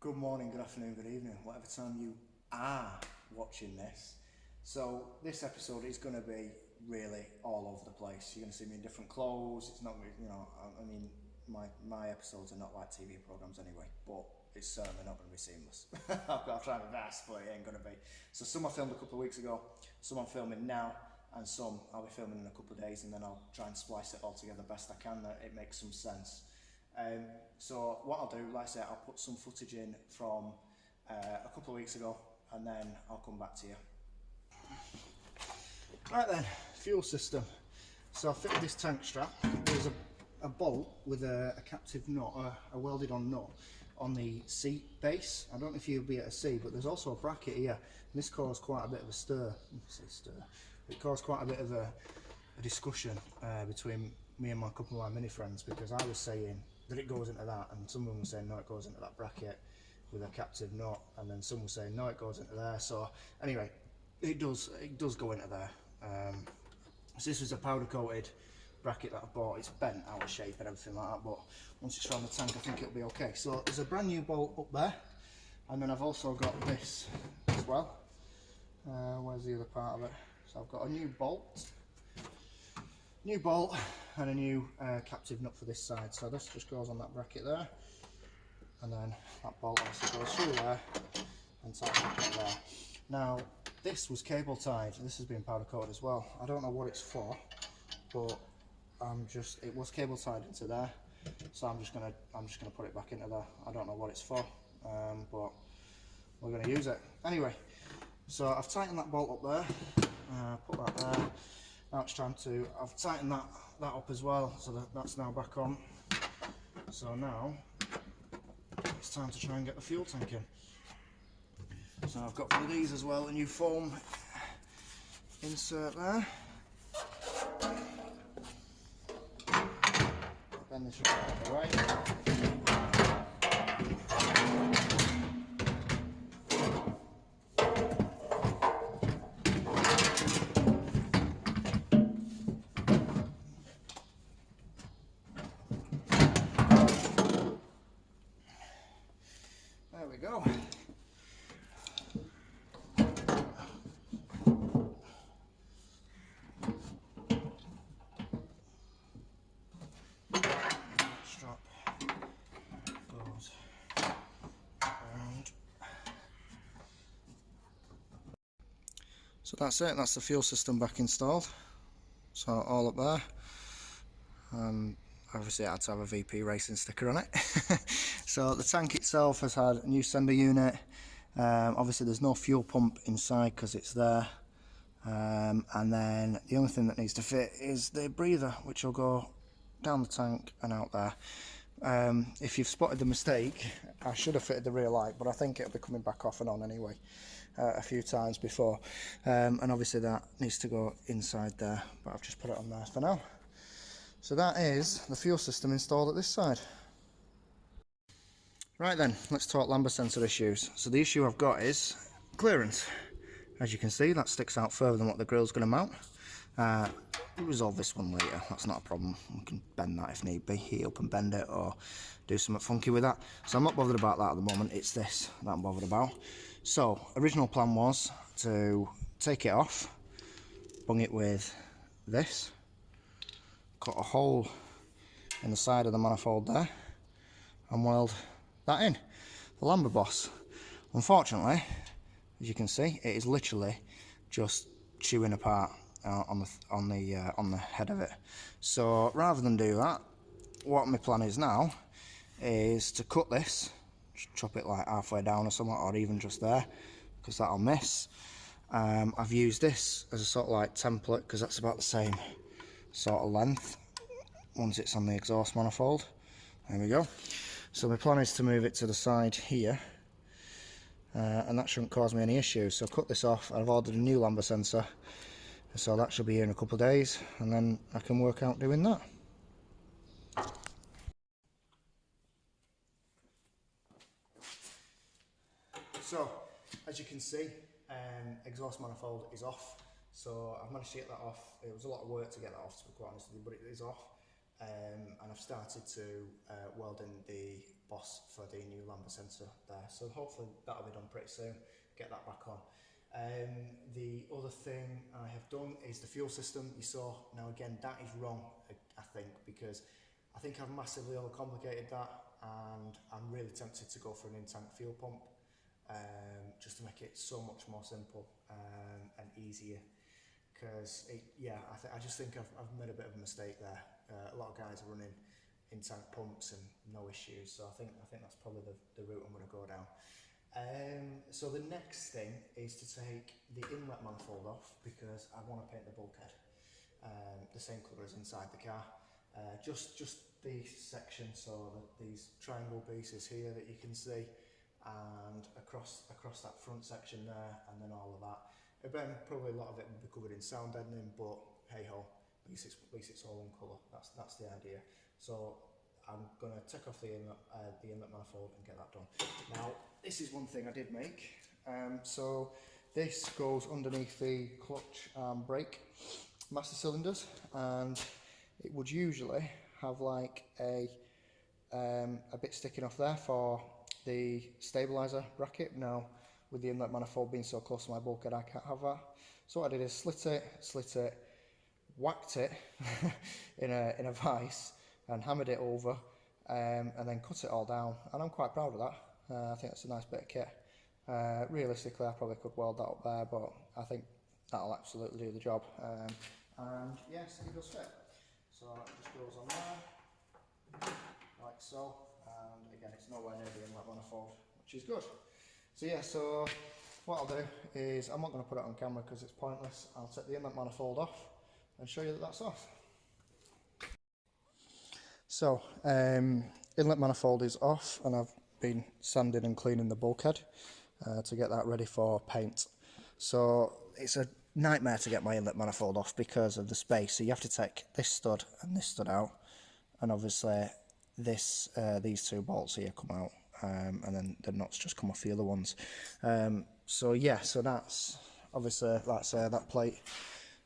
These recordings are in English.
Good morning, good afternoon, good evening, whatever time you are watching this. So this episode is going to be really all over the place. You're going to see me in different clothes. It's not, I mean, my episodes are not like TV programs anyway, but it's certainly not going to be seamless. I'll try my best, but it ain't going to be. So some I filmed a couple of weeks ago, some I'm filming now, and some I'll be filming in a couple of days, and then I'll try and splice it all together best I can, that it makes some sense. So what I'll do, like I say, I'll put some footage in from a couple of weeks ago, and then I'll come back to you. Right then, fuel system. So I fitted this tank strap. There's a bolt with a captive nut, a welded on nut on the seat base. I don't know if you'll be able to see, but there's also a bracket here. And this caused quite a bit of a stir. It caused quite a bit of a discussion between me and my couple of my mini friends, because I was saying that it goes into that, and someone was saying no, it goes into that bracket with a captive nut, and then someone was saying no, it goes into there. So anyway, it does go into there. So this was a powder coated bracket that I bought. It's bent out of shape and everything like that, but once it's around the tank I think it'll be okay. So there's a brand new bolt up there, and then I've also got this as well. Where's the other part of it? So I've got a new bolt and a new captive nut for this side. So this just goes on that bracket there, and then that bolt obviously goes through there and ties back up there. Now this was cable tied. This has been powder coated as well. I don't know what it's for, but it was cable tied into there. So I'm just gonna put it back into there. I don't know what it's for, but we're gonna use it anyway. So I've tightened that bolt up there. Put that there. Now it's time to, I've tightened that up as well, so that's now back on. So now it's time to try and get the fuel tank in. So I've got one of these as well, a new foam insert there. Bend this right out of the way. There we go. Strap goes around. So that's it, that's the fuel system back installed. So all up there. Obviously I had to have a VP racing sticker on it. So the tank itself has had a new sender unit. Obviously there's no fuel pump inside because it's there. And then the only thing that needs to fit is the breather, which will go down the tank and out there. If you've spotted the mistake, I should have fitted the rear light, but I think it'll be coming back off and on anyway a few times before. And obviously that needs to go inside there, but I've just put it on there for now. So that is the fuel system installed at this side. Right then, let's talk lambda sensor issues. So the issue I've got is clearance. As you can see, that sticks out further than what the grill's going to mount. We'll resolve this one later, that's not a problem. We can bend that if need be, heat up and bend it, or do something funky with that. So I'm not bothered about that at the moment, it's this that I'm bothered about. So, original plan was to take it off, bung it with this, cut a hole in the side of the manifold there, and weld that in, the Lambda Boss. Unfortunately, as you can see, it is literally just chewing apart on the head of it. So rather than do that, what my plan is now is to cut this, just chop it like halfway down or something, or even just there, because that'll miss. I've used this as a sort of like template, because that's about the same sort of length once it's on the exhaust manifold. There we go. So my plan is to move it to the side here, and that shouldn't cause me any issues. So cut this off. I've ordered a new lambda sensor, so that should be here in a couple of days, and then I can work out doing that. So as you can see, exhaust manifold is off. So I've managed to get that off. It was a lot of work to get that off, to be quite honest with you, but it is off. And I've started to weld in the boss for the new lambda sensor there. So hopefully that'll be done pretty soon, get that back on. The other thing I have done is the fuel system. You saw, now again, that is wrong, I think, because I think I've massively overcomplicated that, and I'm really tempted to go for an in-tank fuel pump, just to make it so much more simple and easier. Because I just think I've made a bit of a mistake there. A lot of guys are running in-tank pumps and no issues, so I think that's probably the route I'm going to go down. So the next thing is to take the inlet manifold off, because I want to paint the bulkhead the same colour as inside the car. Just the section, so these triangle pieces here that you can see, and across that front section there, and then all of that. Again, probably a lot of it will be covered in sound deadening, but hey ho, at least it's all one colour. That's the idea. So I'm going to take off the inlet manifold and get that done. Now, this is one thing I did make. So this goes underneath the clutch and brake master cylinders, and it would usually have like a bit sticking off there for the stabiliser bracket. Now, with the inlet manifold being so close to my bulkhead, I can't have that. So what I did is slit it, whacked it in a vise and hammered it over, and then cut it all down, and I'm quite proud of that. I think that's a nice bit of kit. Realistically, I probably could weld that up there, but I think that'll absolutely do the job. And yes, it does fit. So it just goes on there, like so, and again, it's nowhere near the inlet manifold, which is good. So yeah, so what I'll do is, I'm not going to put it on camera because it's pointless. I'll take the inlet manifold off and show you that that's off. So, inlet manifold is off, and I've been sanding and cleaning the bulkhead to get that ready for paint. So it's a nightmare to get my inlet manifold off because of the space. So you have to take this stud and this stud out, and obviously these two bolts here come out, and then the nuts just come off the other ones. So yeah, so that's obviously, like I say, that plate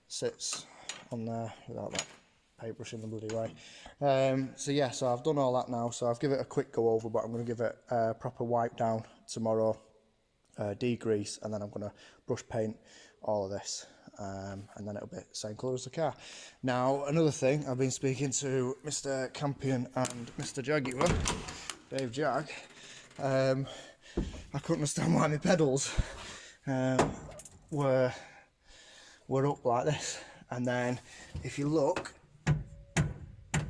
sits on there without that paintbrush in the bloody way. So yeah, so I've done all that now, so I've given it a quick go over, but I'm going to give it a proper wipe down tomorrow, degrease, and then I'm going to brush paint all of this, and then it'll be the same colour as the car. Now, another thing, I've been speaking to Mr. Campion and Mr. Jaguar, Dave Jag. I couldn't understand why my pedals were up like this, and then if you look,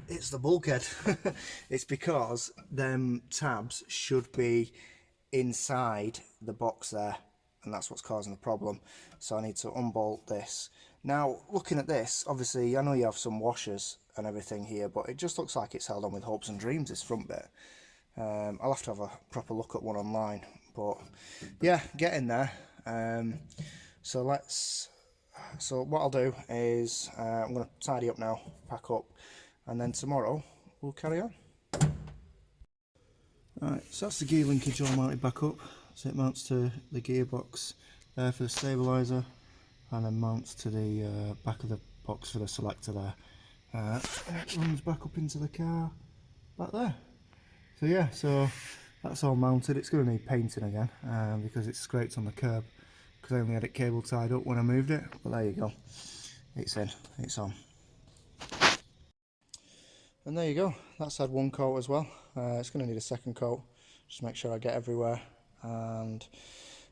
it's the bulkhead. It's because them tabs should be inside the box there, and that's what's causing the problem. So I need to unbolt this. Now, looking at this, obviously I know you have some washers and everything here, but it just looks like it's held on with hopes and dreams, this front bit. I'll have to have a proper look at one online, but yeah, getting there. So what I'll do is I'm going to tidy up now, pack up, and then tomorrow we'll carry on. Alright, so that's the gear linkage all mounted back up. So it mounts to the gearbox there for the stabiliser, and then mounts to the back of the box for the selector there. And it runs back up into the car back there. So yeah, so that's all mounted. It's going to need painting again because it's scraped on the curb, because I only had it cable tied up when I moved it. But there you go, it's in, it's on. And there you go, that's had one coat as well. It's going to need a second coat, just make sure I get everywhere. And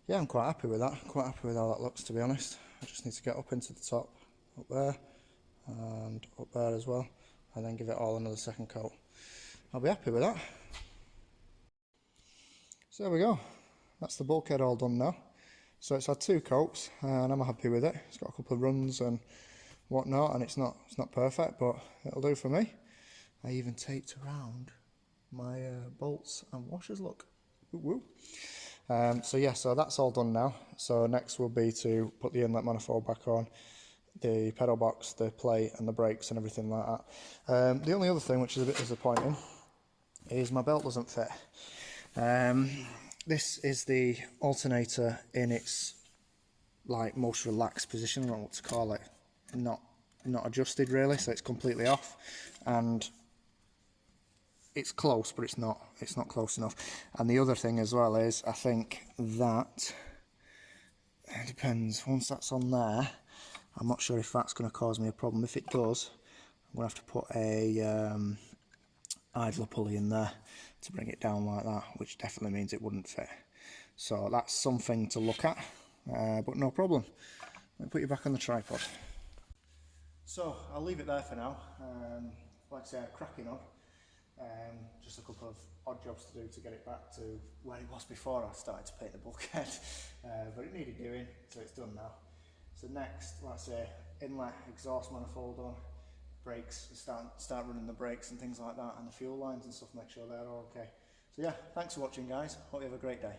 yeah, I'm quite happy with that, quite happy with how that looks, to be honest. I just need to get up into the top, up there, and up there as well, and then give it all another second coat. I'll be happy with that. So there we go, that's the bulkhead all done now. So it's had two coats, and I'm happy with it. It's got a couple of runs and whatnot, and it's not perfect, but it'll do for me. I even taped around my bolts and washers, look. Woo woo. So yeah, so that's all done now. So next will be to put the inlet manifold back on, the pedal box, the plate and the brakes and everything like that. The only other thing which is a bit disappointing is my belt doesn't fit. This is the alternator in its like most relaxed position, I don't know what to call it, not adjusted really, so it's completely off, and it's close, but it's not close enough. And the other thing as well is, I think that it depends. Once that's on there, I'm not sure if that's going to cause me a problem. If it does, I'm going to have to put a idler pulley in there to bring it down like that, which definitely means it wouldn't fit. So that's something to look at, but no problem. Let me put you back on the tripod. So I'll leave it there for now. Like I say, cracking on. Just a couple of odd jobs to do to get it back to where it was before I started to paint the bulkhead, but it needed doing, so it's done now. So next, like I say, inlet, exhaust manifold on, brakes, start running the brakes and things like that, and the fuel lines and stuff, make sure they're all okay. So yeah, thanks for watching guys, hope you have a great day.